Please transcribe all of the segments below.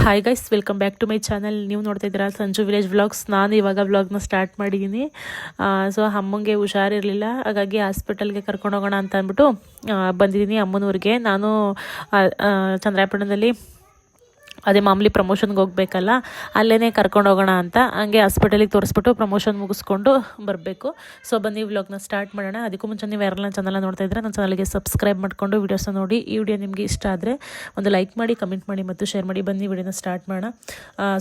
Hi guys, welcome back to my channel. ನೀವು ನೋಡ್ತಾ ಇದ್ದೀರಾ ಸಂಜು ವಿಲೇಜ್ ವ್ಲಾಗ್ಸ್. ನಾನು ಇವಾಗ ವ್ಲಾಗ್ನ ಸ್ಟಾರ್ಟ್ ಮಾಡಿದ್ದೀನಿ. ಸೊ ಅಮ್ಮಂಗೆ ಹುಷಾರಿರಲಿಲ್ಲ, ಹಾಗಾಗಿ ಹಾಸ್ಪಿಟಲ್ಗೆ ಕರ್ಕೊಂಡು ಹೋಗೋಣ ಅಂತ ಅಂದ್ಬಿಟ್ಟು ಬಂದಿದ್ದೀನಿ ಅಮ್ಮನೂರಿಗೆ. ನಾನು ಚಂದ್ರಾಯಪಟ್ಟಣದಲ್ಲಿ ಅದೇ ಮಾಮೂಲಿ ಪ್ರಮೋಷನ್ಗೆ ಹೋಗ್ಬೇಕಲ್ಲ, ಅಲ್ಲೇ ಕರ್ಕೊಂಡು ಹೋಗೋಣ ಅಂತ ಹಂಗೆ ಹಾಸ್ಪಿಟಲಿಗೆ ತೋರಿಸ್ಬಿಟ್ಟು ಪ್ರಮೋಷನ್ ಮುಗಿಸ್ಕೊಂಡು ಬರಬೇಕು. ಸೊ ಬನ್ನಿ ವ್ಲಾಗ್ನ ಸ್ಟಾರ್ಟ್ ಮಾಡೋಣ. ಅದಕ್ಕೂ ಮುಂಚೆ ನೀವು ಯಾರೆಲ್ಲ ಚಾನಲ್ನ ನೋಡ್ತಾ ಇದ್ದರೆ ನನ್ನ ಚಾನಲ್ಗೆ ಸಬ್ಸ್ಕ್ರೈಬ್ ಮಾಡಿಕೊಂಡು ವೀಡಿಯೋಸ್ನ ನೋಡಿ. ಈ ವಿಡಿಯೋ ನಿಮಗೆ ಇಷ್ಟ ಆದರೆ ಒಂದು ಲೈಕ್ ಮಾಡಿ, ಕಮೆಂಟ್ ಮಾಡಿ ಮತ್ತು ಶೇರ್ ಮಾಡಿ. ಬನ್ನಿ ವಿಡಿಯೋನ ಸ್ಟಾರ್ಟ್ ಮಾಡೋಣ.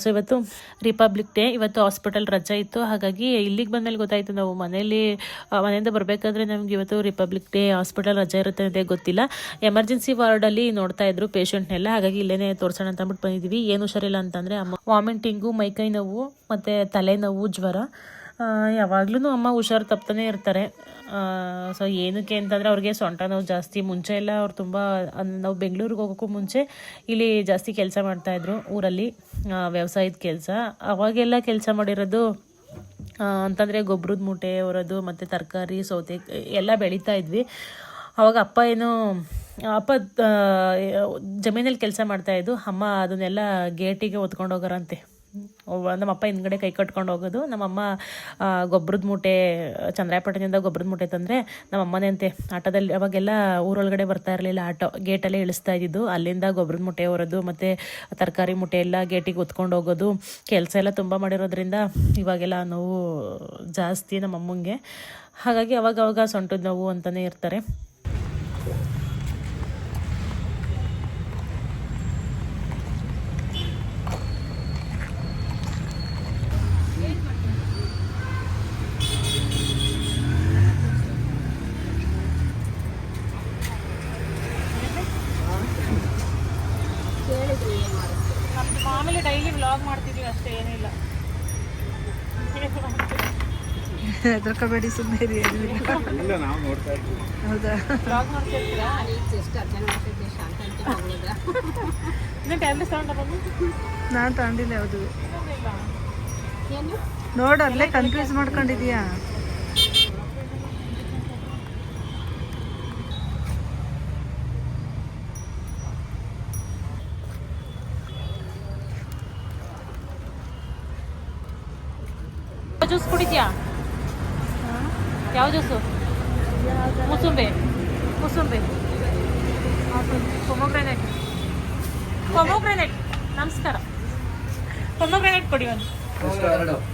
ಸೊ ಇವತ್ತು ರಿಪಬ್ಲಿಕ್ ಡೇ, ಇವತ್ತು ಹಾಸ್ಪಿಟಲ್ ರಜೆ ಇತ್ತು. ಹಾಗಾಗಿ ಇಲ್ಲಿಗೆ ಬಂದಮೇಲೆ ಗೊತ್ತಾಯಿತು, ನಾವು ಮನೆಯಿಂದ ಬರಬೇಕಾದ್ರೆ ನಮ್ಗೆ ಇವತ್ತು ರಿಪಬ್ಲಿಕ್ ಡೇ ಹಾಸ್ಪಿಟಲ್ ರಜೆ ಇರುತ್ತೆ ಅಂತ ಗೊತ್ತಿಲ್ಲ. ಎಮರ್ಜೆನ್ಸಿ ವಾರ್ಡಲ್ಲಿ ನೋಡ್ತಾ ಇದ್ರು ಪೇಷಂಟ್ನೆಲ್ಲ, ಹಾಗಾಗಿ ಇಲ್ಲೇ ತೋರಿಸೋಣ ಅಂತ ಅಂದ್ಬಿಟ್ಟು ಬಂದಿದ್ದೀವಿ. ಏನು ಹುಷಾರಿಲ್ಲ ಅಂತಂದರೆ ಅಮ್ಮ ವಾಮಿಟಿಂಗು, ಮೈಕೈ ನೋವು ಮತ್ತು ತಲೆನೋವು, ಜ್ವರ. ಯಾವಾಗ್ಲೂ ಅಮ್ಮ ಹುಷಾರು ತಪ್ತಾನೆ ಇರ್ತಾರೆ. ಸೊ ಏನಕ್ಕೆ ಅಂತಂದರೆ ಅವ್ರಿಗೆ ಸೊಂಟ ನೋವು ಜಾಸ್ತಿ. ಮುಂಚೆ ಎಲ್ಲ ಅವ್ರು ತುಂಬ, ನಾವು ಬೆಂಗಳೂರಿಗೆ ಹೋಗೋಕ್ಕೂ ಮುಂಚೆ ಇಲ್ಲಿ ಜಾಸ್ತಿ ಕೆಲಸ ಮಾಡ್ತಾಯಿದ್ರು ಊರಲ್ಲಿ, ವ್ಯವಸಾಯದ ಕೆಲಸ. ಅವಾಗೆಲ್ಲ ಕೆಲಸ ಮಾಡಿರೋದು ಅಂತಂದರೆ ಗೊಬ್ಬರದ ಮೂಟೆ ಹೊರೋದು ಮತ್ತು ತರಕಾರಿ, ಸೌತೆ ಎಲ್ಲ ಬೆಳೀತಾ ಇದ್ವಿ. ಅವಾಗ ಅಪ್ಪ ಜಮೀನಲ್ಲಿ ಕೆಲಸ ಮಾಡ್ತಾಯಿದ್ದು. ಅಮ್ಮ ಅದನ್ನೆಲ್ಲ ಗೇಟಿಗೆ ಹೊತ್ಕೊಂಡು ಹೋಗೋರಂತೆ. ನಮ್ಮಪ್ಪ ಹಿಂದ್ಗಡೆ ಕೈ ಕಟ್ಕೊಂಡು ಹೋಗೋದು. ನಮ್ಮಮ್ಮ ಗೊಬ್ಬರದ ಮೂಟೆ, ಚಂದ್ರಾಯಪಟ್ಟಣದಿಂದ ಗೊಬ್ಬರದ ಮೂಟೆ ತಂದರೆ ನಮ್ಮಮ್ಮನೇ ಅಂತೆ ಆಟೋದಲ್ಲಿ. ಅವಾಗೆಲ್ಲ ಊರೊಳಗಡೆ ಬರ್ತಾ ಇರಲಿಲ್ಲ, ಆಟೋ ಗೇಟಲ್ಲೇ ಇಳಿಸ್ತಾ ಇದ್ದಿದ್ದು. ಅಲ್ಲಿಂದ ಗೊಬ್ಬರದ ಮೂಟೆ ಹೊರೋದು ಮತ್ತು ತರಕಾರಿ ಮೂಟೆ ಎಲ್ಲ ಗೇಟಿಗೆ ಹೊತ್ಕೊಂಡು ಹೋಗೋದು. ಕೆಲಸ ಎಲ್ಲ ತುಂಬ ಮಾಡಿರೋದ್ರಿಂದ ಇವಾಗೆಲ್ಲ ನೋವು ಜಾಸ್ತಿ ನಮ್ಮಮ್ಮಂಗೆ. ಹಾಗಾಗಿ ಅವಾಗ ಸೊಂಟದ ನೋವು ಅಂತಲೇ ಇರ್ತಾರೆ. ಮಾಮೂಲಿ ಡೈಲಿ ವ್ಲಾಗ್ ಮಾಡ್ತಿದ್ದೀವಿ ಅಷ್ಟೇ, ಏನಿಲ್ಲ. ಹೆದರ್ಕೋಬೇಡಿ, ಸುಮ್ಮನೆ ಹೌದಾ? ವ್ಲಾಗ್ ಮಾಡ್ತಿರ್ತೀರಾ? ಟ್ಯಾಬ್ಲೆಟ್ಸ್ ತಗೊಂಡು ನಾನು ತಗೊಂಡಿಲ್ಲ ಯಾವುದು. ನೋಡು, ಅಲ್ಲೇ ಕನ್ಫ್ಯೂಸ್ ಮಾಡ್ಕೊಂಡಿದೀಯಾ? ಜ್ಯೂಸ್ ಕುಡಿದ್ಯಾ? ಯಾವ ಜ್ಯೂಸು? ಮುಸುಂಬೆ, ಪೊಮೊಗ್ರಾನೇಟ್. ನಮಸ್ಕಾರ. ಪೊಮೊಗ್ರಾನೇಟ್ ಕೊಡಿ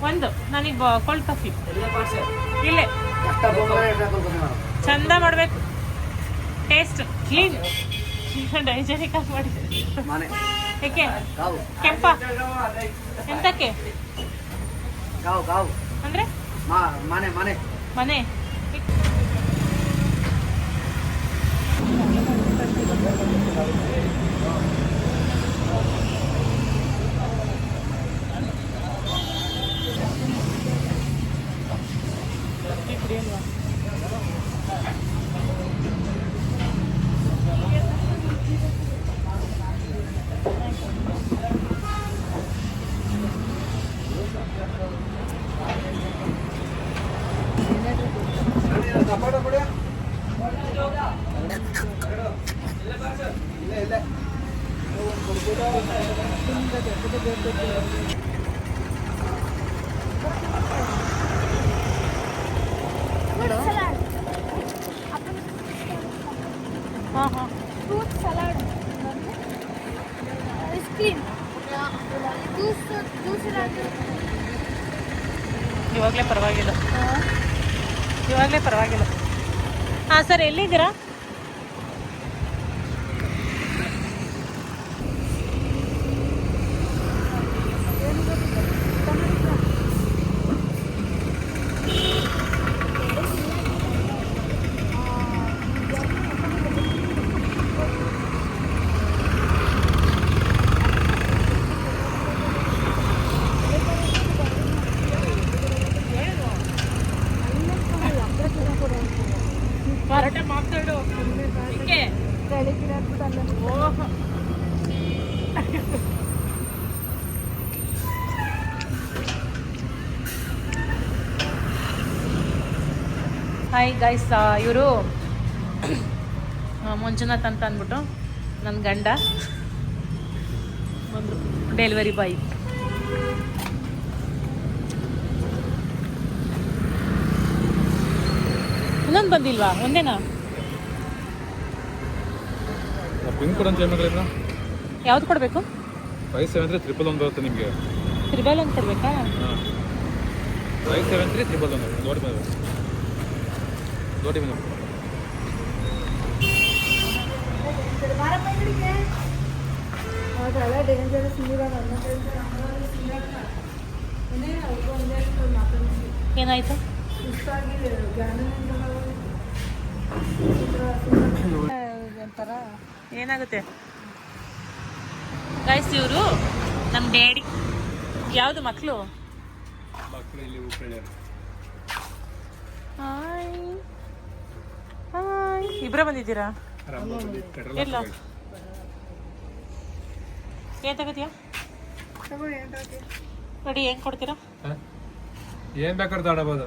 ಒಂದು. ನನಗೆ ಕೋಲ್ಡ್ ಕಾಫಿ ಇಲ್ಲೇ. ಚಂದ ಮಾಡಬೇಕು, ಟೇಸ್ಟ್ ಕ್ಲೀನ್, ಡೈಜೆನಿಕ್ ಆಗಿ ಮಾಡಿ. ಏಕೆ ಕೆಂಪ ಎಂತಕ್ಕೆ ಅಂದ್ರೆ ಮನೆ ಕುಡಿಯಲ್ವಾ? फ्रूट सलाड, आइसक्रीम, ಇವಾಗಲೇ ಪರವಾಗಿಲ್ಲ. ಹಾಂ ಸರ್, ಎಲ್ಲಿದ್ದೀರಾ? ಕರೆಕ್ಟ್ ಮಾತಾಡು. ಹಾಯ್ ಗೈಸ್, ಇವರು ಮಂಜುನಾಥ್ ಅಂತ ಅಂದ್ಬಿಟ್ಟು ನನ್ನ ಗಂಡ ಬಂದರು. Delivery boy. ಇನ್ನೊಂದು ಬಂದಿಲ್ವಾ? ಒಂದೇನಾ? ಪಿನ್ ಕೋಡ್ ಅಂತ ಏನಾದ್ರೂ ಯಾವ್ದು ಕೊಡಬೇಕು? 573111 ಬರುತ್ತೆ ನಿಮಗೆ. 111 ಕೊಡಬೇಕಾ? ಹಾಂ 573111 ನೋಡಿ ಬಂದು ನೋಡಿ ಬಂದು ಏನಾಯ್ತು? ಏನಾಗುತ್ತೆ ಗೈಸ್? ಇವರು ನಮ್ಮ ಡ್ಯಾಡಿ. ಯಾವುದು ಮಕ್ಕಳು? ಇಲ್ಲಿ ಉಪ್ಪಳ್ಳಿ ಹಾಯ್ ಹಾಯ್. ಇಬ್ಬರೇ ಬಂದಿದ್ದೀರಾ? ಇಲ್ಲ ಏನ್ ತಗೋತೀಯಾ? ನೋಡಿ ಹೆಂಗ್ ಕೊಡ್ತೀರಾ? ಏನು ಬೇಕಾದ್ರೂ ತಗೊಳ್ಬೋದು.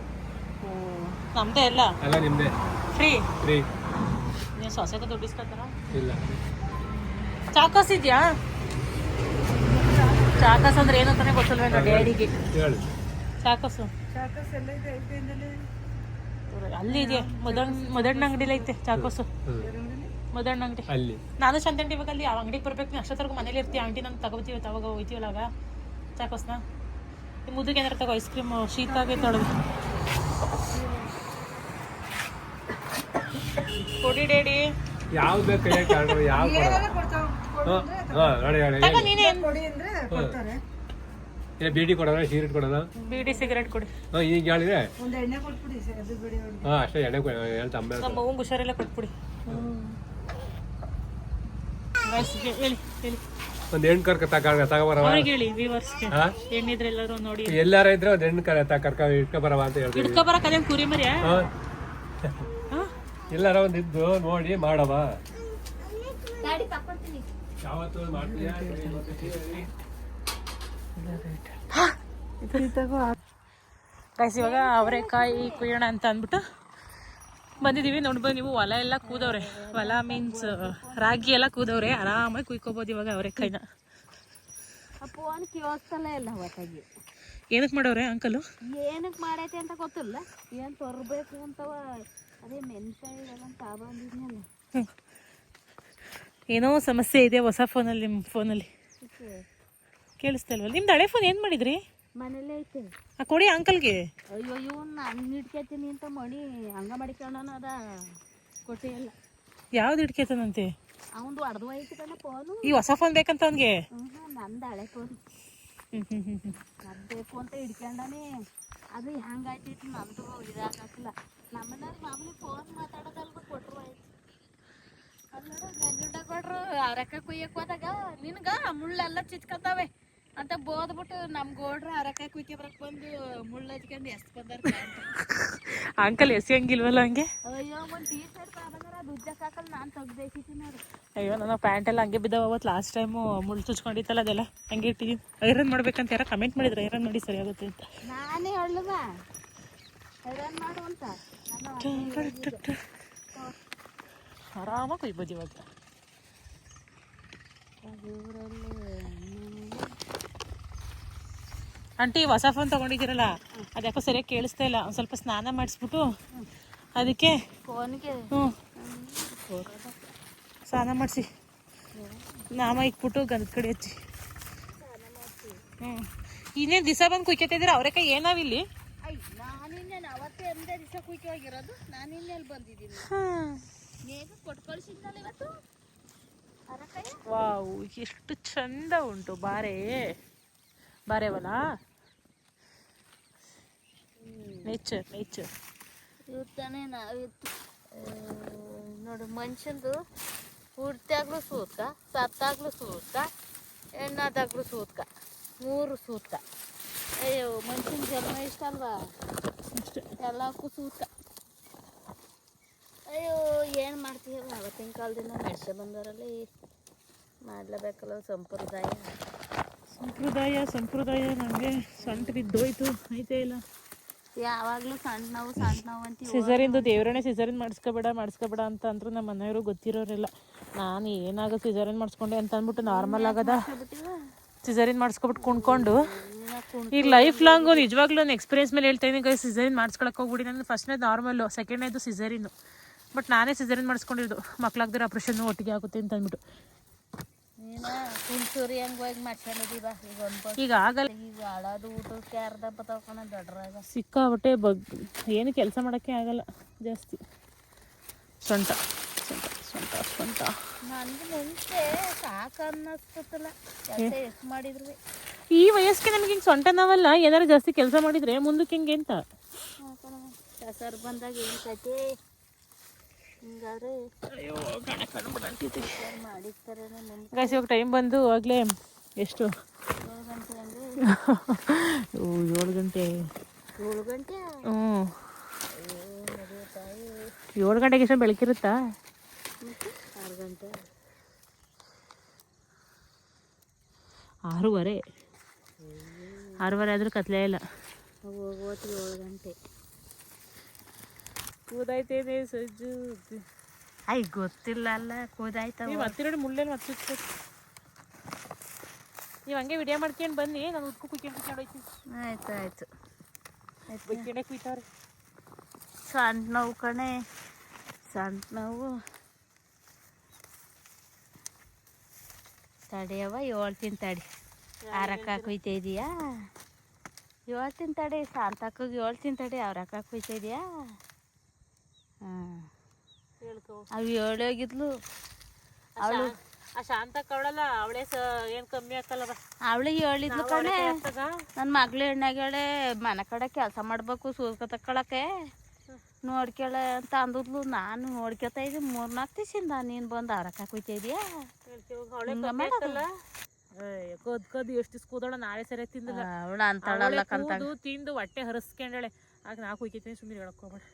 ನಮ್ದೇ ಎಲ್ಲ ಎಲ್ಲ ನಿಮ್ಮದೇ ಫ್ರೀ. ಫ್ರೀ. ನೀವು ಸೊಸೆಗೆ ದುಡ್ಡು ಇಸ್ಕೊತಾರ? ಇಲ್ಲ. ಚಾಕೋಸ್ ಇದೆಯಾ? ಚಾಕೋಸ್ ಅಂದ್ರೆ ಏನು ಅಂತಾನೆ ಗೊತ್ತಿಲ್ವೇನೋ ಡ್ಯಾಡಿಗೆ. ಹೇಳಿ. ಚಾಕೋಸು ಅಲ್ಲಿ ಇದೆ. ಮದಣ್ಣ ಅಂಗಡಿಲಿ ಐತೆ ಚಾಕೋಸು. ಮದಣ್ಣ ಅಂಗಡಿ ಅಲ್ಲಿ. ನಾನು ಚಂದಂಡಿ ಇವಾಗ ಅಲ್ಲಿ ಆ ಅಂಗಡಿಗೆ ಬರ್ಬೇಕು. ನೀನು ಅಷ್ಟೊತ್ತರ್ಗು ಮನೇಲಿ ಇರ್ತೀಯ. ಆಂಟಿ ನಾನು ತಗೋತೀವಿ ತಗೋಗ ಹೋಯ್ತೀವಲ್ಲ ಆಗ ಚಾಕೋಸ್ನ. ಮುದ್ದಕ್ಕೆ ಏನಾರು ತಗೋ. ಐಸ್ ಕ್ರೀಮ್ ಶೀತ ಆಗೈತೆ ತೊಳೆದು ಕೊಡಿ ಡ್ಯಾಡಿ. ಯಾವ್ದು ಬೇಕು ಯಾವ ತಗೋ ನೀನೇ. ಬೀಡಿ ಕೊಡೋಣ, ಸಿಗರೇಟ್ ಕೊಡೋಣ? ಬೀಡಿ ಸಿಗರೇಟ್ ಕೊಡಿ. ಹಾಂ ಈಗ ಹೇಳಿದ್ರೆ ಹಾಂ ಅಷ್ಟೇ ಎಣ್ಣೆ ಹೇಳ್ತಾ ಅಮ್ಮ. ನಮ್ಮ ಅವ್ವಂಗೆ ಹುಷಾರೆಲ್ಲ ಕೊಟ್ಬಿಡಿ. ಹೇಳಿ ಹೇಳಿ. ಒಂದು ಹೆಣ್ಣು ತಗೋಬರವ ಅವ್ರಿಗೆ ಹೇಳಿ ವ್ಯೂವರ್ಸ್ಗೆ. ಹೆಣ್ಣಿದ್ರೆ ಎಲ್ಲರೂ ನೋಡಿ. ಎಲ್ಲಾರ ಇದ್ರೆ ಒಂದು ಹೆಣ್ಣು ಇಟ್ಕೊಬರವ ಅಂತ ಹೇಳ್ತೀವಿ. ಇಟ್ಕೊಬರಕ್ಕೆ ಅದೇನು ಕುರಿ ಮರಿಯಾ? ಎಲ್ಲಾರ ಒಂದು ಇದ್ದು ನೋಡಿ ಮಾಡವ. ಯಾವತ್ತು ಮಾಡ್ತೀಯಾ? ಗೈಸ್ ಇವಾಗ ಅವರೆಕಾಯಿ ಕುಯ್ಯೋಣ ಅಂತ ಅಂದ್ಬಿಟ್ಟು ಬಂದಿದ್ದೀವಿ. ನೋಡ್ಬೋದು ನೀವು, ಹೊಲ ಎಲ್ಲ ಕೂದವ್ರೆ. ಹೊಲ ಮೀನ್ಸ್ ರಾಗಿ ಎಲ್ಲ ಕೂದವ್ರೆ. ಆರಾಮಾಗಿ ಕುಯ್ಕೋಬೋದು ಇವಾಗ ಅವರೆಕಾಯಿನ. ಏನಕ್ಕೆ ಮಾಡವ್ರೆ ಅಂಕಲು? ಏನಕ್ಕೆ ಮಾಡೈತೆ ಅಂತ ಗೊತ್ತಿಲ್ಲ. ಏನು ತರಬೇಕು ಅಂತವ. ಅದೇ ಮೆಣಕಾಯಿ ತಗೊಂಡಿದ್ನಲ್ಲ. ಏನೋ ಸಮಸ್ಯೆ ಇದೆ ಹೊಸ ಫೋನಲ್ಲಿ. ನಿಮ್ಮ ಫೋನಲ್ಲಿ ಕೇಳಿಸ್ತಾ ಇಲ್ವಲ್ಲ? ನಿಮ್ದು ಹಳೆ ಫೋನ್ ಏನು ಮಾಡಿದ್ರಿ? ಮನೇಲೆ ಐತೆ. ಕೊಡಿ ಅಂಕಲ್ಗೆ. ಅಯ್ಯೋ ಇವನ್ ನಾನು ಹಿಡ್ಕೇತೀನಿ ಅಂತ ಮಾಡಿ ಹಂಗ ಮಾಡಿಕೊಂಡನ. ಅದ ಕೊಟ್ಟಿಲ್ಲ. ಯಾವ್ದು ಹಿಡ್ಕೇತಾನಂತೆ? ಅವಂದು ಹೊಡೆದು ಐತಿ ಕಣ ಫೋನು. ಈ ಹೊಸ ಫೋನ್ ಬೇಕಂತ ಅವನಿಗೆ? ನಂದು ಹಳೆ ಫೋನ್. ಅದು ಬೇಕು ಅಂತ ಹಿಡ್ಕೊಂಡಾನೆ. ಅದು ಹೆಂಗಾಯ್ತಿತ್ತು ನಂದು ಇದಾಗಲ್ಲ. ನಮ್ಮನೇಲಿ ಮಾಮೂಲಿ ಫೋನ್ ಮಾತಾಡೋದಲ್ವ ಕೊಟ್ಟರು ಆಯ್ತು. ಅಲ್ಲಡ ಗಂಜುಂಡ ಕೊಟ್ರು. ಅವರೆಕಾಯಿ ಕುಯ್ಯಕ್ಕೆ ಹೋದಾಗ ನಿನ್ಗ ಮುಳ್ಳೆಲ್ಲ ಚಿಚ್ಕೊತಾವೆ ಅಂತ ಬೋದ್ಬಿಟ್ಟು ನಮ್ಮ ಗೋಡ್ರ ಅವರೆಕಾಯಿ ಕುಯ್ಕೆ ಬರಕ್ಕೆ ಬಂದು ಮುಳ್ಳು ಹಚ್ಕೊಂಡು ಎಷ್ಟು ಬಂದಾರ. ಅಂಕಲ್ ಎಸೆಯಂಗಿಲ್ವಲ್ಲ ಹಂಗೆ? ಅಯ್ಯೋ ಒಂದು ಟೀ ಶರ್ಟ್ ಆದಾಗ ಅದು ಉಜ್ಜಕ್ಕೆ ಹಾಕಲ್ಲ. ನಾನು ತೆಗ್ದೇಸಿದ್ದೀನಿ ನೋಡು. ಅಯ್ಯೋ ನನ್ನ ಪ್ಯಾಂಟೆಲ್ಲ ಹಂಗೆ ಬಿದ್ದಾವ. ಅವತ್ತು ಲಾಸ್ಟ್ ಟೈಮು ಮುಳ್ಳು ಚುಚ್ಕೊಂಡಿತ್ತಲ್ಲ, ಅದೆಲ್ಲ ಹಂಗೆ ಇಟ್ಟಿದ್ದೀನಿ. ಐರನ್ ಮಾಡ್ಬೇಕಂತ ಯಾರೋ ಕಮೆಂಟ್ ಮಾಡಿದ್ರು. ಐರನ್ ಮಾಡಿ ಸರಿ ಆಗುತ್ತೆ ಅಂತ. ನಾನೇ ಹೇಳಲ್ವ ಐರನ್ ಮಾಡು ಅಂತ. ಆರಾಮಾಗಿ ಕುಯ್ಬೋದು ಇವಾಗ. ಆಂಟಿ ಹೊಸ ಫೋನ್ ತೊಗೊಂಡಿದ್ದೀರಲ್ಲ, ಅದು ಯಾಕೋ ಸರಿಯಾಗಿ ಕೇಳಿಸ್ತಾ ಇಲ್ಲ. ಒಂದು ಸ್ವಲ್ಪ ಸ್ನಾನ ಮಾಡಿಸ್ಬಿಟ್ಟು ಅದಕ್ಕೆ ಫೋನ್ಗೆ ಸ್ನಾನ ಮಾಡಿಸಿ ನಾಮ ಇಕ್ಬಿಟ್ಟು ಗಂಧದ ಕಡೆ ಹಚ್ಚಿ. ಇನ್ನೇನು ದಿವಸ ಬಂದು ಕುಯ್ಕೊತಿದ್ದೀರ ಅವರೆಕಾಯಿ? ಏನಾವಿಲ್ಲಿ? ನಾನಿನ್ನೇನು ಅವತ್ತೇ ಒಂದೇ ದಿವಸ ಕುಯ್ಕೆ ಹೋಗಿರೋದು. ನಾನಿನ್ನೆಲ್ಲಿ ಬಂದಿದ್ದೀನಿ. ಹೇಗೆ ಕೊಟ್ಟು ಕಳಿಸಿದ್ದಲ್ಲ ಇವತ್ತು ಅವರೆಕಾಯಿ. ವಾವ್, ಎಷ್ಟು ಚಂದ ಉಂಟು. ಬಾರೇವಲ್ಲ. Nature nature. ಇವತ್ತಾನೆ ನಾವಿತ್ತು ನೋಡು. ಮನುಷ್ಯಂದು ಹುಡ್ತಾಗ್ಲೂ ಸೂತ್ಕ, ಸತ್ತಾಗ್ಲೂ ಸೂತ್ಕ, ಹೆಣ್ಣಾದಾಗ್ಲೂ ಸೂತ್ಕ. 3 ಸೂತ್ಕ. ಅಯ್ಯೋ ಮನುಷ್ಯನ ಜನ್ಮ ಇಷ್ಟ ಅಲ್ವಾ? ಎಲ್ಲಕ್ಕೂ ಸೂತ್ಕ. ಅಯ್ಯೋ ಏನು ಮಾಡ್ತೀಯಲ್ಲ. ಅವತ್ತಿನ ಕಾಲದಿಂದ ನಡೆಸ ಬಂದವರಲ್ಲಿ ಮಾಡಲೇಬೇಕಲ್ಲ. ಸಂಪ್ರದಾಯ ನಮಗೆ ಸೊಂಟ ಬಿದ್ದೋಯ್ತು. ಐತೆ ಇಲ್ಲ ಯಾವಾಗಲೂ ಸಣ್ಣ ನೋವು ಅಂತೀವಿ. ಸಿಸರಿಂದು ದೇವ್ರನ್ನೇ ಸಿಸರಿನ್ ಮಾಡಿಸ್ಕೋಬೇಡ ಅಂತ ಅಂದ್ರು ನಮ್ಮ ಮನೆಯವರು. ಗೊತ್ತಿರೋರೆಲ್ಲ. ನಾನು ಏನಾಗ ಸಿಸರಿನ್ ಮಾಡಿಸ್ಕೊಂಡೆ ಅಂತ ಅಂದ್ಬಿಟ್ಟು ನಾರ್ಮಲ್ ಆಗದ. ಸಿಸರಿನ್ ಮಾಡಿಸ್ಕೊಬಿಟ್ಟು ಕುಣ್ಕೊಂಡು ಈಗ ಲೈಫ್ ಲಾಂಗು ನಿಜವಾಗ್ಲೂ ಒಂದು ಎಕ್ಸ್ಪೀರಿಯನ್ಸ್ ಮೇಲೆ ಹೇಳ್ತಾ ಇದ್ದೀನಿ ಗೈಸ್. ಸಿಸರಿನ್ ಮಾಡಿಸ್ಕೊಳಕ್ಕೆ ಹೋಗ್ಬಿಡಿ. ನಾನು ಫಸ್ಟ್ನೇದು ನಾರ್ಮಲ್ಲು, ಸೆಕೆಂಡ್ನೇದು ಸಿಸರಿನ್ನು. ಬಟ್ ನಾನೇ ಸಿಸರಿನ್ ಮಾಡಿಸ್ಕೊಂಡಿರೋದು, ಮಕ್ಕಳಾಗ್ದಿರೋ ಆಪ್ರೇಷನ್ನು ಒಟ್ಟಿಗೆ ಆಗುತ್ತೆ ಅಂತ ಅಂದ್ಬಿಟ್ಟು. ಕುಂಚೂರಿ ಹೆಂಗೆ ಹೋಗಿ ಮಾಡ್ಕೊಂಡಿದ್ದೀವ ಈಗ ಆಗಲ್ಲ. ಈಗ ಹಾಳಾದು ಊಟಕ್ಕೆ ಅರ್ಧ ಬತ್ತಾವಣ ದೊಡ್ಡರಾಗ ಸಿಕ್ಕಾಬಟ್ಟೆ ಏನು ಕೆಲಸ ಮಾಡೋಕ್ಕೆ ಆಗಲ್ಲ ಜಾಸ್ತಿ. ಸೊಂಟ ಸೊಂಟ ಸೊಂಟ ಸೊಂಟ ನನಗೆ ಮುಂಚೆ ಸಾಕು ಅನ್ನಿಸ್ತಲ್ಲ ಕೆಲಸ ಎಷ್ಟು ಮಾಡಿದ್ರು. ಈ ವಯಸ್ಸಿಗೆ ನಮ್ಗೆ ಹಿಂಗೆ ಸೊಂಟ ನಾವಲ್ಲ, ಏನಾರು ಜಾಸ್ತಿ ಕೆಲಸ ಮಾಡಿದರೆ ಮುಂದಕ್ಕೆ ಹಿಂಗೆ ಅಂತ ಹೆಸರು ಬಂದಾಗ ಏನು ಕತೆ ಹಿಂಗಾದ್ರೆ ಮಾಡಿರ್ತಾರೆ. ಗಾಯ್ಸ್ ಇವಾಗ ಟೈಮ್ ಬಂದು ಆಗಲೇ ಎಷ್ಟು 7 ಗಂಟೆ. 7 ಗಂಟೆ 7 ಗಂಟೆಗೆ ಎಷ್ಟು ಬೆಳಕಿರುತ್ತಾ? 6 ಗಂಟೆ 6:30 ಆದರೂ ಕತ್ಲೇ ಇಲ್ಲ. ಹೋಗೋದು 7 ಗಂಟೆ. ಕೂದಾಯ್ತೇನೆ ಸಜ್ಜು. ಅಯ್ಯ ಗೊತ್ತಿಲ್ಲ ಅಲ್ಲ ಕೂದಾಯ್ತ. ನೀವು ಹತ್ತಿರ ಮುಳ್ಳೇನು ಮತ್ತೆ ನೀವು ಹಂಗೆ ವಿಡಿಯೋ ಮಾಡ್ಕೊಂಡು ಬನ್ನಿ, ನಾನು ಉದ್ಕು ಕುಯ್ಕೊಂಡು ಹೋಯ್ತೀನಿ. ಆಯ್ತು ಆಯ್ತು ಬೈಕೆಡೆ ಕುಯ್ತಾವ್ರೆ. ಸಣ್ಣ ನೋವು ಕಣೆ, ಸಣ್ಣ ನೋವು. ತಡಿಯವ ಹೇಳ್ತೀನಿ ತಡಿ. ಆರಕ್ಕ ಕುಯ್ತಾ ಇದೀಯಾ? ಹೇಳ್ತೀನಿ ತಡಿ. ಶಾಂತಕ್ಕಗೆ ಹೇಳ್ತೀನಿ ತಡಿ. ಅವ್ರಕ್ಕ ಕುಯ್ತಾ ಇದೀಯಾ? ಹಾಂ ಅವು ಹೇಳೋಗಿದ್ಲು ಅವಳು. ಆ ಶಾಂತ ಕವಳಲ್ಲ ಅವಳೇ ಏನು ಕಮ್ಮಿ ಆಗ್ತಲ್ಲ. ಅವಳಿಗೆ ಹೇಳಿದ್ಲು ಕಣೆ, ನನ್ನ ಮಗಳು ಹೆಣ್ಣಾಗಳೆ ಮನೆ ಕಡೆ ಕೆಲಸ ಮಾಡ್ಬೇಕು ಸೂರ್ಕ ತಕ್ಕೊಳಕ್ಕೆ ನೋಡ್ಕೊಳ ಅಂತ ಅಂದಿದ್ಲು. ನಾನು ನೋಡ್ಕೊತಾ ಇದ್ದೆ 3-4 ದಿವಸದಿಂದ. ನೀನು ಬಂದು ಅವ್ರಕ್ಕ ಕುಯ್ತಾ ಇದೀಯಾ? ಕದ್ದು ಎಷ್ಟು ಕೂದೋಳ ನಾಳೆ ಸರಿ ತಿಂದಿಲ್ಲ. ಅವಳು ಅಂತಾಳಲ್ಲ ಕಂತ ತಿಂದು ಹೊಟ್ಟೆ ಹರಿಸ್ಕೊಂಡಳೆ. ಆಗ ನಾ ಕುಯ್ಕೈತೀನಿ, ಸುಮ್ಮನೆ ಹೇಳಕ್ ಹೋಗ್ಬೇಡ.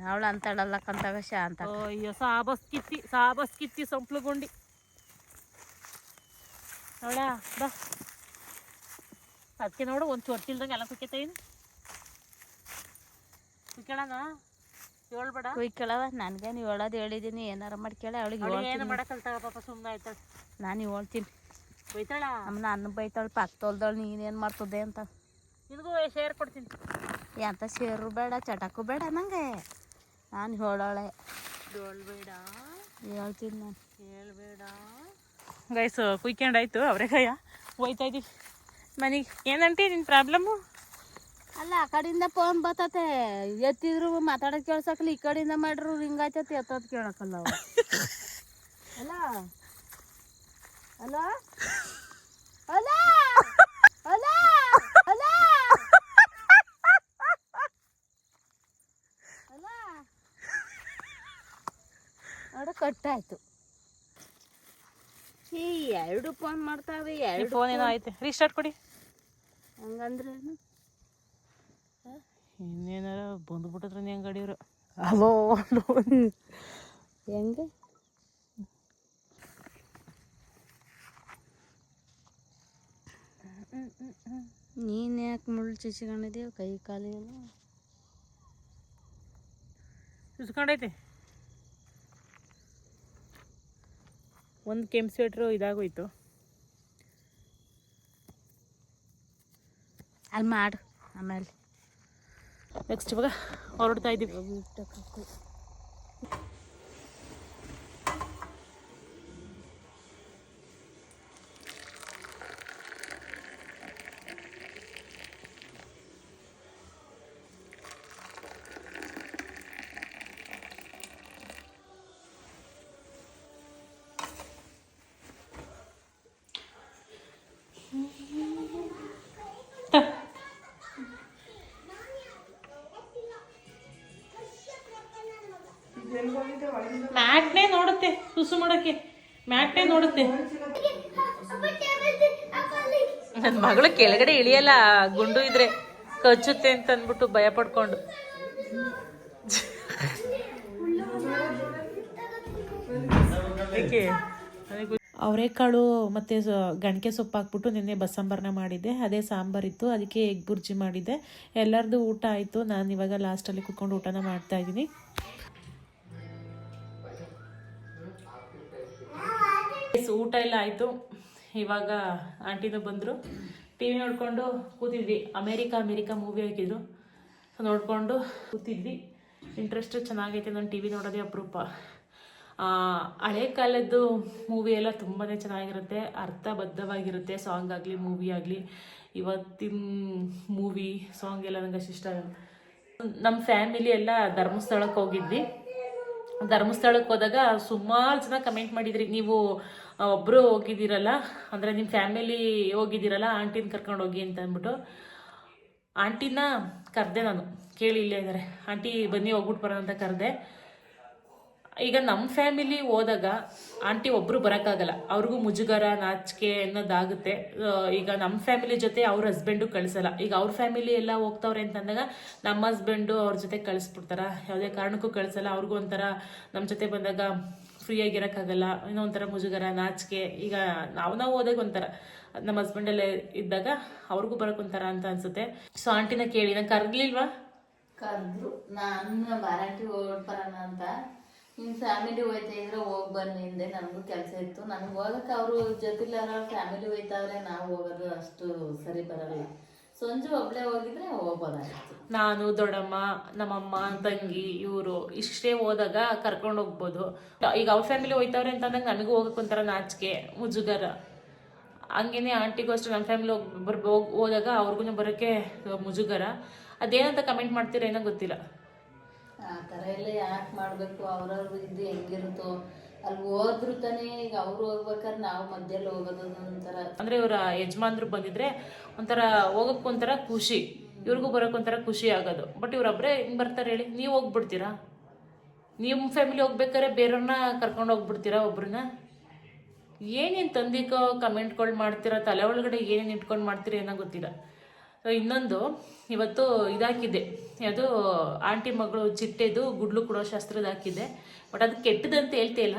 ಅವಳು ಅಂತಾಳಲ್ಲ ಕಂತಾಗ ಶಾಂತ. ಅಯ್ಯೋ ಸಾಬಸ್ ಕಿತ್ತಿ ಸಂಪ್ಲುಗುಂಡಿ ಅವಳ ಬಾ. ಅದಕ್ಕೆ ನೋಡು ಒಂದು ಚೊಟ್ಟಿಲ್ದಂಗೆ ಎಲ್ಲ ಕುಯ್ಕೈತ ಇದ್ದೀನಿ. ಕುಯ್ಕೊಳ್ಳೋಣ ಹೇಳ್ಬೇಡ. ಕುಯ್ಕೊಳ್ಳವ ನನಗೆ ನೀವು ಹೇಳೋದು ಹೇಳಿದ್ದೀನಿ. ಏನಾರ ಮಾಡ್ಕೊಳ್ಳೆ ಅವಳಿಗೆ ಏನು ಮಾಡಕ್ಕಲ್ತಾಳ ಪಾಪ, ಸುಮ್ಮನೆ ಆಯ್ತಾಳ. ನಾನು ಹೇಳ್ತೀನಿ. ಬೈತಾಳ ನನ್ನ ಬೈತಾಳು ಪಕ್ಕದೊಲ್ದಳು ನೀನೇನು ಮಾಡ್ತದೆ ಅಂತ. ನಿನಗೂ ಶೇರ್ ಕೊಡ್ತೀನಿ. ಎಂತ ಸೇರು ಬೇಡ ಚಟಕ್ಕೂ ಬೇಡ ನಂಗೆ. ನಾನು ಹೇಳೋಳೆ ಹೇಳ್ಬೇಡ, ಹೇಳ್ತೀನಿ ನಾನು. ಹೇಳ್ಬೇಡ ಗೈಸ್. ಕುಯ್ಕೊಂಡಾಯ್ತು ಅವ್ರೆಕಾಯ ಹೋಯ್ತಾ ಇದ್ದೀವಿ ಮನೆಗೆ. ಏನಂಟಿ ನಿನ್ನ ಪ್ರಾಬ್ಲಮ್ಮು? ಅಲ್ಲ ಆ ಕಡೆಯಿಂದ ಫೋನ್ ಬರ್ತತೆ, ಎತ್ತಿದ್ರು ಮಾತಾಡೋದು ಕೇಳ್ಸಕ್ಕಲ್ಲ. ಈ ಕಡೆಯಿಂದ ಮಾಡ್ರು ಹಿಂಗಾಯ್ತತೆ, ಎತ್ತೋದು ಕೇಳಕ್ಕಲ್ಲ ಅವ. ಅಲ್ಲ ಹಲೋ ಹಲೋ ಹಲೋ ಹಲೋ ನೋಡ ಕಟ್ಟಾಯ್ತು. ಈ 2 ಫೋನ್ ಮಾಡ್ತಾವೆ. 2 ಫೋನ್ ಏನೋ ಐತೆ, ರೀಸ್ಟಾರ್ಟ್ ಕೊಡಿ. ಹಂಗಂದ್ರೆ ಇನ್ನೇನಾರ ಬಂದ್ಬಿಟ್ಟಿದ್ರೆ ಹೆಂಗೆ ಗಡಿಯವರು. ಅವೋ ಹೆಂಗೆ ನೀನು ಯಾಕೆ ಮುಳ್ಳು ಚುಚ್ಕೊಂಡಿದ್ದೀವಿ ಕೈ ಕಾಲಿಗೆಲ್ಲ? ಚುಚ್ಕೊಂಡೈತೆ. ಒಂದು ಕೆಂಪು ಸ್ವೆಟ್ರು ಇದಾಗೋಯ್ತು. ಅಲ್ಲಿ ಮಾಡು ಆಮೇಲೆ. ನೆಕ್ಸ್ಟ್ ಇವಾಗ ಹೊರಡ್ತಾ ಇದ್ದೀವಿ. ಮ್ಯಾಟ್ನೇ ನೋಡುತ್ತೆ ಸುಸು ಮಾಡೋಕ್ಕೆ. ಮ್ಯಾಟ್ನೇ ನೋಡುತ್ತೆ. ನನ್ನ ಮಗಳು ಕೆಳಗಡೆ ಇಳಿಯಲ್ಲ, ಗುಂಡು ಇದ್ರೆ ಕಚ್ಚುತ್ತೆ ಅಂತ ಅಂದ್ಬಿಟ್ಟು ಭಯ ಪಡ್ಕೊಂಡು. ಅವರೆಕಾಳು ಮತ್ತು ಗಣಕೆ ಸೊಪ್ಪು ಹಾಕ್ಬಿಟ್ಟು ನಿನ್ನೆ ಬಸ್ಸಾಂಬಾರನ್ನ ಮಾಡಿದ್ದೆ. ಅದೇ ಸಾಂಬಾರಿತ್ತು, ಅದಕ್ಕೆ ಎಗ್ ಬುರ್ಜಿ ಮಾಡಿದ್ದೆ. ಎಲ್ಲರದ್ದು ಊಟ ಆಯಿತು. ನಾನು ಇವಾಗ ಲಾಸ್ಟಲ್ಲಿ ಕುತ್ಕೊಂಡು ಊಟನ ಮಾಡ್ತಾಯಿದ್ದೀನಿ. ಊಟ ಎಲ್ಲ ಆಯಿತು. ಇವಾಗ ಆಂಟಿನೂ ಬಂದರು. ಟಿ ವಿ ನೋಡಿಕೊಂಡು ಕೂತಿದ್ವಿ. ಅಮೇರಿಕಾ ಮೂವಿ ಹಾಕಿದ್ರು. ಸೊ ನೋಡಿಕೊಂಡು ಕೂತಿದ್ವಿ. ಇಂಟ್ರೆಸ್ಟ್ ಚೆನ್ನಾಗೈತೆ. ನಾನು ಟಿ ವಿ ನೋಡೋದೇ ಅಪರೂಪ. ಹಳೆ ಕಾಲದ್ದು ಮೂವಿ ಎಲ್ಲ ತುಂಬಾ ಚೆನ್ನಾಗಿರುತ್ತೆ, ಅರ್ಥಬದ್ಧವಾಗಿರುತ್ತೆ. ಸಾಂಗ್ ಆಗಲಿ ಮೂವಿ ಆಗಲಿ. ಇವತ್ತಿನ ಮೂವಿ ಸಾಂಗ್ ಎಲ್ಲ ನಂಗೆ ಅಷ್ಟು ಇಷ್ಟ ಆಗಲ್ಲ. ನಮ್ಮ ಫ್ಯಾಮಿಲಿ ಎಲ್ಲ ಧರ್ಮಸ್ಥಳಕ್ಕೆ ಹೋಗಿದ್ವಿ. ಧರ್ಮಸ್ಥಳಕ್ಕೆ ಹೋದಾಗ ಸುಮಾರು ಜನ ಕಮೆಂಟ್ ಮಾಡಿದ್ರಿ, ನೀವು ಒಬ್ಬರು ಹೋಗಿದ್ದೀರಲ್ಲ, ಅಂದರೆ ನಿಮ್ಮ ಫ್ಯಾಮಿಲಿ ಹೋಗಿದ್ದೀರಲ್ಲ, ಆಂಟಿನ ಕರ್ಕೊಂಡು ಹೋಗಿ ಅಂತ ಅಂದ್ಬಿಟ್ಟು. ಆಂಟಿನ ಕರೆದೆ ನಾನು, ಕೇಳಿ ಇಲ್ಲೇ ಇದ್ದಾರೆ, ಆಂಟಿ ಬನ್ನಿ ಹೋಗ್ಬಿಟ್ಟು ಬರೋಣ ಅಂತ ಕರೆದೆ. ಈಗ ನಮ್ಮ ಫ್ಯಾಮಿಲಿ ಹೋದಾಗ ಆಂಟಿ ಒಬ್ಬರು ಬರೋಕ್ಕಾಗಲ್ಲ, ಅವ್ರಿಗೂ ಮುಜುಗರ ನಾಚಿಕೆ ಅನ್ನೋದಾಗುತ್ತೆ. ಈಗ ನಮ್ಮ ಫ್ಯಾಮಿಲಿ ಜೊತೆ ಅವ್ರ ಹಸ್ಬೆಂಡು ಕಳಿಸಲ್ಲ. ಈಗ ಅವ್ರ ಫ್ಯಾಮಿಲಿ ಎಲ್ಲ ಹೋಗ್ತವ್ರೆ ಅಂತಂದಾಗ ನಮ್ಮ ಹಸ್ಬೆಂಡು ಅವ್ರ ಜೊತೆ ಕಳಿಸ್ಬಿಡ್ತಾರ, ಯಾವುದೇ ಕಾರಣಕ್ಕೂ ಕಳಿಸಲ್ಲ. ಅವ್ರಿಗೂ ಒಂಥರ ನಮ್ಮ ಜೊತೆ ಬಂದಾಗ ಫ್ರೀಯಾಗಿರೋಕ್ಕಾಗಲ್ಲ, ಇನ್ನೂ ಒಂಥರ ಮುಜುಗರ ನಾಚಿಕೆ. ಈಗ ನಾವು ಹೋದಾಗ ಒಂಥರ, ನಮ್ಮ ಹಸ್ಬೆಂಡಲ್ಲೇ ಇದ್ದಾಗ ಅವ್ರಿಗೂ ಬರೋಕ್ಕೊಂಥರ ಅಂತ ಅನ್ಸುತ್ತೆ. ಸೊ ಆಂಟಿನ ಕೇಳಿ, ನಂಗೆ ಕರ್ಲಿಲ್ವಾ? ಕರೆದ್ರು, ನಾನು ಬಾರಾಟಿ ಬರೋಣ ಅಂತ. ನಿಮ್ಮ ಫ್ಯಾಮಿಲಿ ಹೋಯ್ತಾ ಇದ್ರೆ ಹೋಗಿ ಬನ್ನಿ ಹಿಂದೆ, ನನಗೂ ಕೆಲಸ ಇತ್ತು. ನನಗೆ ಹೋಗಕ್ಕೆ ಅವರು ಜೊತೆಲಿ ಫ್ಯಾಮಿಲಿ ಹೋಯ್ತಾವ್ರೆ, ನಾವು ಹೋಗೋದು ಅಷ್ಟು ಸರಿ ಬರಲ್ಲ. ಸಂಜೆ ಒಬ್ಳೆ ಹೋಗಿದ್ರೆ ಹೋಗ್ಬೋದಾಗಿತ್ತು. ನಾನು, ದೊಡ್ಡಮ್ಮ, ನಮ್ಮಮ್ಮ, ತಂಗಿ, ಇವರು ಇಷ್ಟೇ ಹೋದಾಗ ಕರ್ಕೊಂಡು ಹೋಗ್ಬೋದು. ಈಗ ಅವ್ರ ಫ್ಯಾಮಿಲಿ ಹೋಯ್ತಾವ್ರೆ ಅಂತಂದಾಗ ನನಗೂ ಹೋಗಕ್ಕೆ ಒಂಥರ ನಾಚಿಕೆ, ಮುಜುಗರ. ಹಂಗೇನೆ ಆಂಟಿಗೂ ಅಷ್ಟು ನಮ್ಮ ಫ್ಯಾಮಿಲಿ ಹೋದಾಗ ಅವ್ರಿಗೂ ಬರೋಕ್ಕೆ ಮುಜುಗರ. ಅದೇನಂತ ಕಮೆಂಟ್ ಮಾಡ್ತೀರಾ ಏನೋ ಗೊತ್ತಿಲ್ಲ. ಆ ಥರ ಎಲ್ಲ ಯಾಕೆ ಮಾಡಬೇಕು? ಅವ್ರವ್ರು ಇದು ಹೆಂಗಿರುತ್ತೋ ಅಲ್ಲಿ ಹೋದ್ರು ತಾನೇ. ಈಗ ಅವ್ರು ಹೋಗ್ಬೇಕಾದ್ರೆ ನಾವು ಮಧ್ಯದಲ್ಲಿ ಹೋಗೋದು ಒಂಥರ. ಅಂದರೆ ಇವರ ಯಜಮಾನ್ರು ಬಂದಿದ್ರೆ ಒಂಥರ ಹೋಗೋಕ್ಕೆ ಒಂಥರ ಖುಷಿ, ಇವ್ರಿಗೂ ಬರೋಕ್ಕೆ ಒಂಥರ ಖುಷಿ ಆಗೋದು. ಬಟ್ ಇವ್ರೊಬ್ಬರೇ ಹಿಂಗೆ ಬರ್ತಾರೆ ಹೇಳಿ, ನೀವು ಹೋಗ್ಬಿಡ್ತೀರಾ? ನಿಮ್ಮ ಫ್ಯಾಮಿಲಿ ಹೋಗ್ಬೇಕಾದ್ರೆ ಬೇರೆಯವ್ರನ್ನ ಕರ್ಕೊಂಡು ಹೋಗ್ಬಿಡ್ತೀರಾ ಒಬ್ರನ್ನ? ಏನೇನು ತಂದಿಕೋ ಕಮೆಂಟ್ಗಳು ಮಾಡ್ತೀರಾ, ತಲೆ ಒಳಗಡೆ ಏನೇನು ಇಟ್ಕೊಂಡು ಮಾಡ್ತೀರಾ ಏನೋ ಗೊತ್ತಿಲ್ಲ. ಇನ್ನೊಂದು, ಇವತ್ತು ಇದಾಕಿದ್ದೆ, ಅದು ಆಂಟಿ ಮಗಳು ಚಿಟ್ಟೆದು ಗುಡ್ಲು ಕೊಡೋ ಶಾಸ್ತ್ರದ ಹಾಕಿದ್ದೆ. ಬಟ್ ಅದು ಕೆಟ್ಟದಂತ ಹೇಳ್ತಿಲ್ಲ,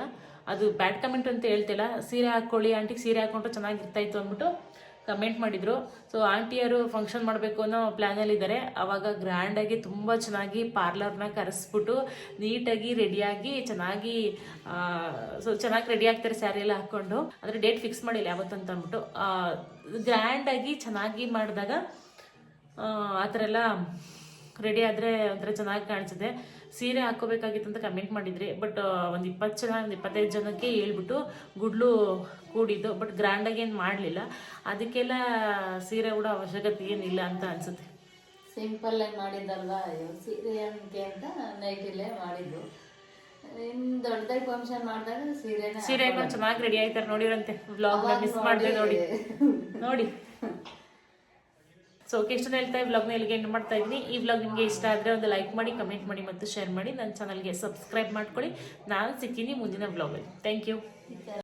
ಅದು ಬ್ಯಾಡ್ ಕಮೆಂಟ್ ಅಂತ ಹೇಳ್ತಿಲ್ಲ. ಸೀರೆ ಹಾಕ್ಕೊಳ್ಳಿ, ಆಂಟಿಗೆ ಸೀರೆ ಹಾಕ್ಕೊಂಡ್ರೆ ಚೆನ್ನಾಗಿರ್ತಾಯಿತ್ತು ಅಂದ್ಬಿಟ್ಟು ಕಮೆಂಟ್ ಮಾಡಿದರು. ಸೊ ಆಂಟಿಯರು ಫಂಕ್ಷನ್ ಮಾಡಬೇಕು ಅನ್ನೋ ಪ್ಲ್ಯಾನಲ್ಲಿದ್ದಾರೆ. ಆವಾಗ ಗ್ರ್ಯಾಂಡಾಗಿ ತುಂಬ ಚೆನ್ನಾಗಿ ಪಾರ್ಲರ್ನ ಕರೆಸ್ಬಿಟ್ಟು ನೀಟಾಗಿ ರೆಡಿಯಾಗಿ ಚೆನ್ನಾಗಿ ಚೆನ್ನಾಗಿ ರೆಡಿ ಆಗ್ತಾರೆ ಸ್ಯಾರಿ ಎಲ್ಲ ಹಾಕ್ಕೊಂಡು. ಅಂದರೆ ಡೇಟ್ ಫಿಕ್ಸ್ ಮಾಡಿಲ್ಲ ಯಾವತ್ತಂತ ಅಂದ್ಬಿಟ್ಟು ಗ್ರ್ಯಾಂಡಾಗಿ ಚೆನ್ನಾಗಿ ಮಾಡಿದಾಗ ಆ ಥರ ಎಲ್ಲ ರೆಡಿ ಆದರೆ ಒಂಥರ ಚೆನ್ನಾಗಿ ಕಾಣಿಸುತ್ತೆ. ಸೀರೆ ಹಾಕ್ಕೋಬೇಕಾಗಿತ್ತು ಅಂತ ಕಮೆಂಟ್ ಮಾಡಿದ್ರಿ. ಬಟ್ ಒಂದು 20 ಜನ, ಒಂದು 25 ಜನಕ್ಕೆ ಹೇಳ್ಬಿಟ್ಟು ಗುಡ್ಲು ಕೂಡಿದ್ದು. ಬಟ್ ಗ್ರ್ಯಾಂಡಾಗಿ ಏನು ಮಾಡಲಿಲ್ಲ. ಅದಕ್ಕೆಲ್ಲ ಸೀರೆ ಕೂಡ ಅವಶ್ಯಕತೆ ಏನಿಲ್ಲ ಅಂತ ಅನಿಸುತ್ತೆ. ಸಿಂಪಲ್ಲಾಗಿ ಮಾಡಿದ್ದಲ್ವಾ, ಸೀರೆ ಅಂತ ನೈಟಿಲ್ಲೇ ಮಾಡಿದ್ದು. ಇನ್ನು ದೊಡ್ಡದಾಗಿ ಫಂಕ್ಷನ್ ಮಾಡಿದಾಗ ಸೀರೆ ಚೆನ್ನಾಗಿ ರೆಡಿ ಆಯ್ತಾರೆ ನೋಡಿರಂತೆ. ವ್ಲಾಗ್ನ ಮಿಸ್ ಮಾಡಿದೆ ನೋಡಿ. ಸೊ ಓಕೆ, ಇಷ್ಟನ್ನು ಹೇಳ್ತಾ ವ್ಲಾಗ್ನ ಇಲ್ಲಿಗೆ ಎಂಡ್ ಮಾಡ್ತಾ ಇದ್ದೀನಿ. ಈ ವ್ಲಾಗ್ ನಿಮಗೆ ಇಷ್ಟ ಆದರೆ ಒಂದು ಲೈಕ್ ಮಾಡಿ, ಕಮೆಂಟ್ ಮಾಡಿ ಮತ್ತು ಶೇರ್ ಮಾಡಿ. ನನ್ನ ಚಾನಲ್ಗೆ ಸಬ್ಸ್ಕ್ರೈಬ್ ಮಾಡ್ಕೊಳ್ಳಿ. ನಾನು ಸಿಗ್ತೀನಿ ಮುಂದಿನ ವ್ಲಾಗಲ್ಲಿ. Thank you.